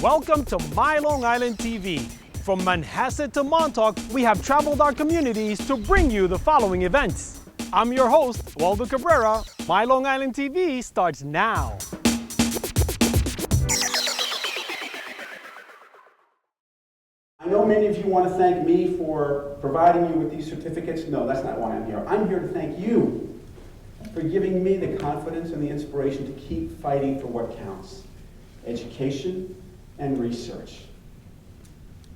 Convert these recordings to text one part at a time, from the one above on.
Welcome to My Long Island TV. From Manhasset to Montauk, we have traveled our communities to bring you the following events. I'm your host, Waldo Cabrera. My Long Island TV starts now. I know many of you want to thank me for providing you with these certificates. No, that's not why I'm here. I'm here to thank you for giving me the confidence and the inspiration to keep fighting for what counts: education and research.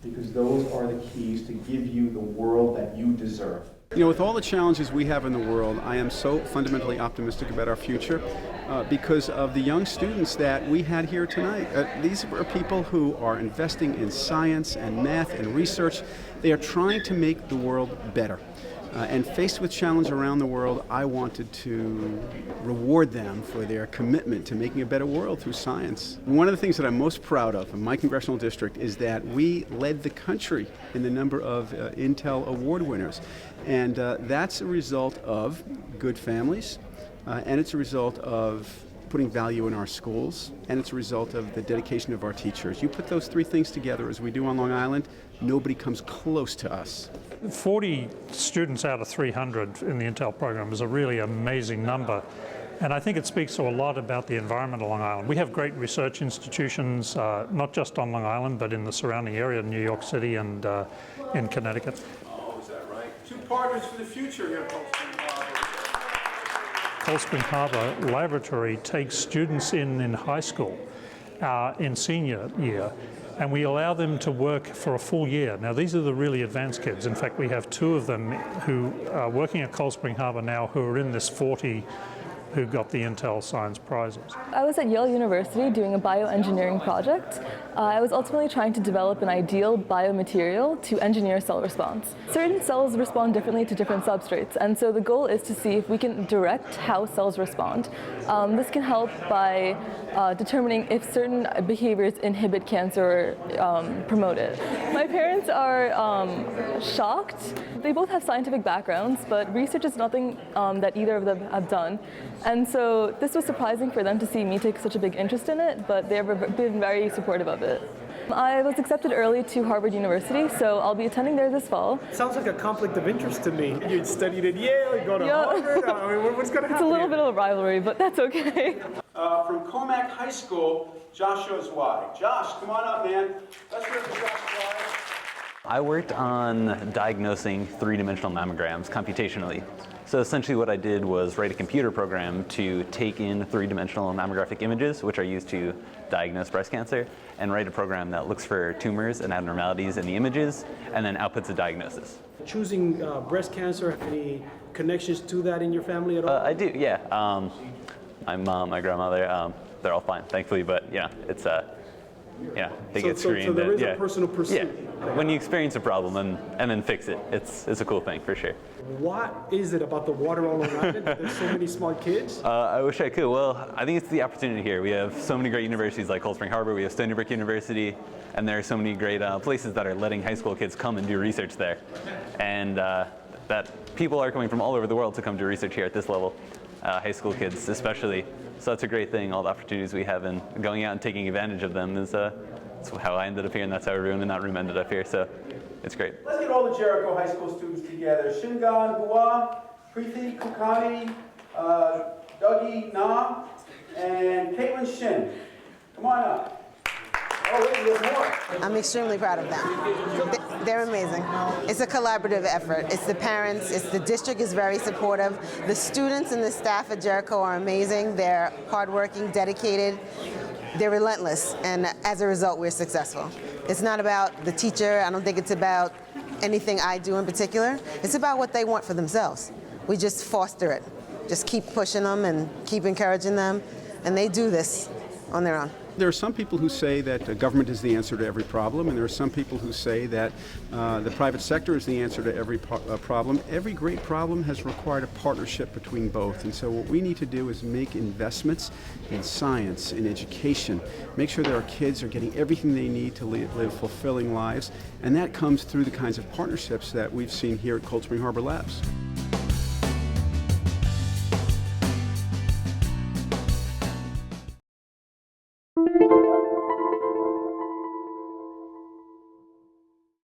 Because those are the keys to give you the world that you deserve. You know, with all the challenges we have in the world, I am so fundamentally optimistic about our future because of the young students that we had here tonight. These are people who are investing in science and math and research. They are trying to make the world better. And faced with challenge around the world, I wanted to reward them for their commitment to making a better world through science. One of the things that I'm most proud of in my congressional district is that we led the country in the number of Intel award winners. And that's a result of good families, and it's a result of putting value in our schools, and it's a result of the dedication of our teachers. You put those three things together as we do on Long Island, nobody comes close to us. 40 students out of 300 in the Intel program is a really amazing number. And I think it speaks to a lot about the environment of Long Island. We have great research institutions, not just on Long Island, but in the surrounding area, New York City and in Connecticut. Oh, is that right? Two partners for the future here, Cold Spring Harbor. Cold Spring Harbor Laboratory takes students in high school, in senior year, and we allow them to work for a full year. Now, these are the really advanced kids. In fact, we have two of them who are working at Cold Spring Harbor now who are in this 40 who got the Intel Science Prizes. I was at Yale University doing a bioengineering project. I was ultimately trying to develop an ideal biomaterial to engineer cell response. Certain cells respond differently to different substrates, and so the goal is to see if we can direct how cells respond. This can help by determining if certain behaviors inhibit cancer or promote it. My parents are shocked. They both have scientific backgrounds, but research is nothing that either of them have done. And so this was surprising for them to see me take such a big interest in it, but they've been very supportive of it. I was accepted early to Harvard University, so I'll be attending there this fall. Sounds like a conflict of interest to me. You studied at Yale, you go to Harvard. I mean, what's going to happen? It's a little bit of a rivalry, but that's okay. From Commack High School, Joshua Zweig. Josh, come on up, man. Let's hear it for Josh Zweig. I worked on diagnosing three-dimensional mammograms computationally. So essentially what I did was write a computer program to take in three-dimensional mammographic images, which are used to diagnose breast cancer, and write a program that looks for tumors and abnormalities in the images, and then outputs a diagnosis. Choosing breast cancer, any connections to that in your family at all? I do, yeah. My mom, my grandmother, they're all fine, thankfully, but yeah, it's they get screened. So there is a personal pursuit. Yeah, when you experience a problem and then fix it, it's a cool thing for sure. What is it about the water on Long Island that there's so many smart kids? I wish I could. Well, I think it's the opportunity here. We have so many great universities like Cold Spring Harbor, we have Stony Brook University, and there are so many great places that are letting high school kids come and do research there. And that people are coming from all over the world to come do research here at this level, high school kids especially. So that's a great thing. All the opportunities we have and going out and taking advantage of them is that's how I ended up here, and that's how everyone in that room ended up here. So it's great. Let's get all the Jericho High School students together. Shingan Bua, Preeti Kukani, Dougie Na, and Caitlin Shin. Come on up. Oh, wait, there's more. I'm extremely proud of them. They're amazing. It's a collaborative effort. It's the parents, the district is very supportive. The students and the staff at Jericho are amazing. They're hardworking, dedicated. They're relentless, and as a result, we're successful. It's not about the teacher. I don't think it's about anything I do in particular. It's about what they want for themselves. We just foster it. Just keep pushing them and keep encouraging them, and they do this on their own. There are some people who say that government is the answer to every problem, and there are some people who say that the private sector is the answer to every problem. Every great problem has required a partnership between both, and so what we need to do is make investments in science, in education, make sure that our kids are getting everything they need to live fulfilling lives, and that comes through the kinds of partnerships that we've seen here at Cold Spring Harbor Labs.